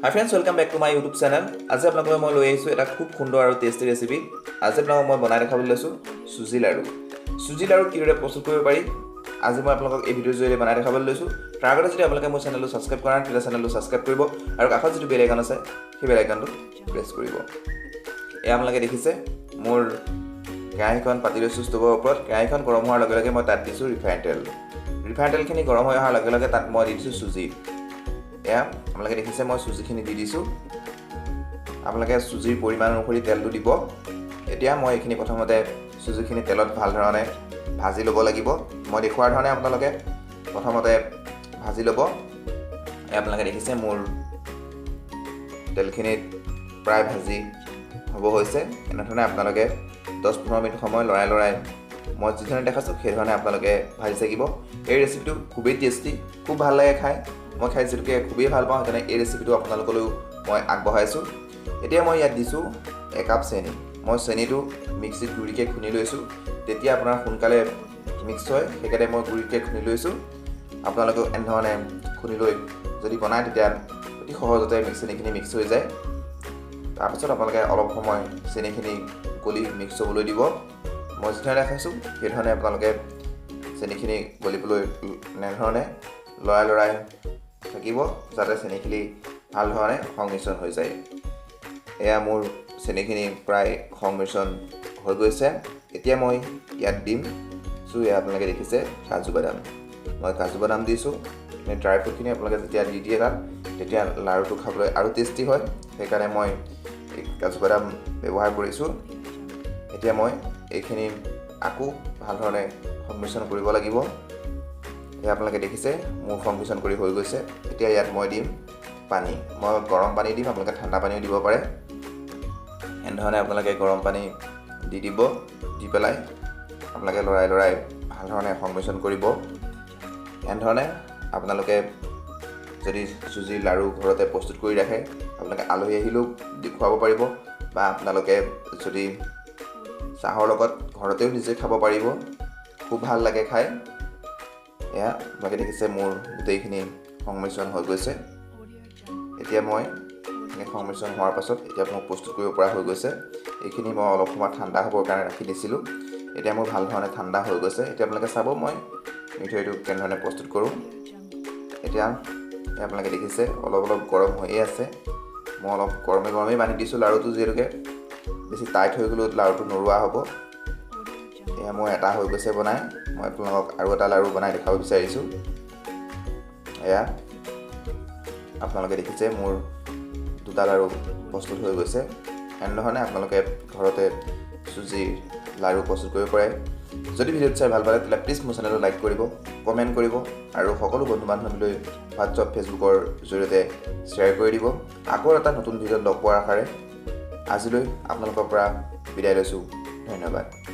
Hi friends, welcome back to my YouTube channel. আজি আপোনালোকক মই লৈ আহিছো এটা খুব সুন্দৰ আৰু টেষ্টি ৰেচিপি। আজি আপোনালোকক মই বনাই দেখাবলৈ লৈছো সুজি লাড়ু। সুজি লাড়ু কিদৰে প্ৰস্তুত কৰিব পাৰি আজি মই আপোনালোকক এই ভিডিঅ'ৰ জৰিয়তে বনাই দেখাবলৈ লৈছো। তাৰ আগতে যদি আপোনালোকে মোৰ চেনেলটো সাবস্ক্ৰাইব কৰা নাই তেতিয়া চেনেলটো সাবস্ক্ৰাইব কৰিব আৰু কাষত যিটো বেল আইকন আছে সেই বেল আইকনটো প্ৰেছ কৰিব। এয়া আপোনালোকে দেখিছে মোৰ কেৰাহীখন পাতি লৈছো ষ্ট'ভৰ ওপৰত। কেৰাহীখন গৰম হোৱাৰ লগে লগে মই তাত দিছো ৰিফাইন তেল। ৰিফাইন তেলখিনি গৰম হৈ অহাৰ লগে লগে তাত মই দিছো সুজি। এয়া আপোনালোকে দেখিছে মই সুজিখিনি দি দিছোঁ। আপোনালোকে সুজিৰ পৰিমাণ অনুসৰি তেলটো দিব। এতিয়া মই এইখিনি প্ৰথমতে সুজিখিনি তেলত ভাল ধৰণে ভাজি ল'ব লাগিব। মই দেখুৱাৰ ধৰণে আপোনালোকে প্ৰথমতে ভাজি ল'ব। এয়া আপোনালোকে দেখিছে মোৰ তেলখিনিত প্ৰায় ভাজি হ'ব হৈছে। এনেধৰণে আপোনালোকে 10-15 মিনিট সময় লৰাই মই যিধৰণে দেখাইছোঁ সেইধৰণে আপোনালোকে ভাজি থাকিব। এই ৰেচিপিটো খুবেই টেষ্টি, খুব ভাল লাগে খাই। মই খাই যিটোকে খুবেই ভাল পাওঁ সেইকাৰণে এই ৰেচিপিটো আপোনালোকলৈও মই আগবঢ়াইছোঁ। এতিয়া মই ইয়াত দিছোঁ 1 কাপ চেনি। মই চেনিটো মিক্সিত গুড়িকৈ খুন্দি লৈছোঁ। তেতিয়া আপোনাৰ সোনকালে মিক্স হয় সেইকাৰণে মই গুড়িকৈ খুন্দি লৈছোঁ। আপোনালোকেও এনেধৰণে খুন্দি লৈ যদি বনায় তেতিয়া অতি সহজতে চেনিখিনি মিক্স হৈ যায়। তাৰপিছত আপোনালোকে অলপ সময় চেনিখিনি গলি মিক্স হ'বলৈ দিব। মই যিধৰণে দেখাইছোঁ সেইধৰণে আপোনালোকে চেনিখিনি গলিবলৈ এনেধৰণে লৰাই থাকিব যাতে চেনিখিনি ভাল ধৰণে সংমিশ্ৰণ হৈ যায়। এয়া মোৰ চেনিখিনি প্ৰায় সংমিশ্ৰণ হৈ গৈছে। এতিয়া মই ইয়াত দিম এয়া আপোনালোকে দেখিছে কাজু বাদাম। মই কাজু বাদাম দিছোঁ। ড্ৰাই ফ্ৰুটখিনি আপোনালোকে যেতিয়া দি দিয়ে তাত তেতিয়া লাড়ুটো খাবলৈ আৰু টেষ্টি হয়। সেইকাৰণে মই এই কাজু বাদাম ব্যৱহাৰ কৰিছোঁ। এতিয়া মই এইখিনি আকৌ ভাল ধৰণে সংমিশ্ৰণ কৰিব লাগিব। এয়া আপোনালোকে দেখিছে মোৰ সংমিশ্ৰণ কৰি হৈ গৈছে। এতিয়া ইয়াত মই দিম পানী। মই গৰম পানী দিম, আপোনালোকে ঠাণ্ডা পানীও দিব পাৰে। এনেধৰণে আপোনালোকে গৰম পানী দি দিব। দি পেলাই আপোনালোকে লৰাই ভাল ধৰণে সংমিশ্ৰণ কৰিব। এনেধৰণে আপোনালোকে যদি সুজিৰ লাড়ু ঘৰতে প্ৰস্তুত কৰি ৰাখে আপোনালোকে আলহী আহিলেও দেখুৱাব পাৰিব বা আপোনালোকে যদি চাহৰ লগত ঘৰতেও নিজে খাব পাৰিব। খুব ভাল লাগে খাই। এয়া আপোনালোকে দেখিছে মোৰ গোটেইখিনি সংমিশ্ৰণ হৈ গৈছে। এতিয়া মই সংমিশ্ৰণ হোৱাৰ পাছত এতিয়া মই প্ৰস্তুত কৰিব পৰা হৈ গৈছে। এইখিনি মই অলপ সময় ঠাণ্ডা হ'বৰ কাৰণে ৰাখি দিছিলোঁ। এতিয়া মোৰ ভাল ধৰণে ঠাণ্ডা হৈ গৈছে। এতিয়া আপোনালোকে চাব মই মিঠৈটো কেনেধৰণে প্ৰস্তুত কৰোঁ। এতিয়া আপোনালোকে দেখিছে অলপ গৰম হৈয়ে আছে। মই অলপ গৰমেই বান্ধি দিছোঁ লাড়ুটো, যিহেতুকে বেছি টাইট হৈ গ'লেও লাড়ুটো নৰোৱা হ'ব। এয়া মোৰ এটা হৈ গৈছে বনাই। মই আপোনালোকক আৰু এটা লাড়ু বনাই দেখাব বিচাৰিছোঁ। এয়া আপোনালোকে দেখিছে মোৰ 2টা লাড়ু প্ৰস্তুত হৈ গৈছে। এনেধৰণে আপোনালোকে ঘৰতে সুজিৰ লাড়ু প্ৰস্তুত কৰিব পাৰে। যদি ভিডিঅ'টো চাই ভাল পালে তেতিয়া প্লিজ মোৰ চেনেলটো লাইক কৰিব, কমেণ্ট কৰিব আৰু সকলো বন্ধু বান্ধৱীলৈ হোৱাটছআপ ফেচবুকৰ জৰিয়তে শ্বেয়াৰ কৰি দিব। আকৌ এটা নতুন ভিডিঅ'ত লগ পোৱাৰ আশাৰে আজিলৈ আপোনালোকৰ পৰা বিদায় লৈছোঁ। ধন্যবাদ।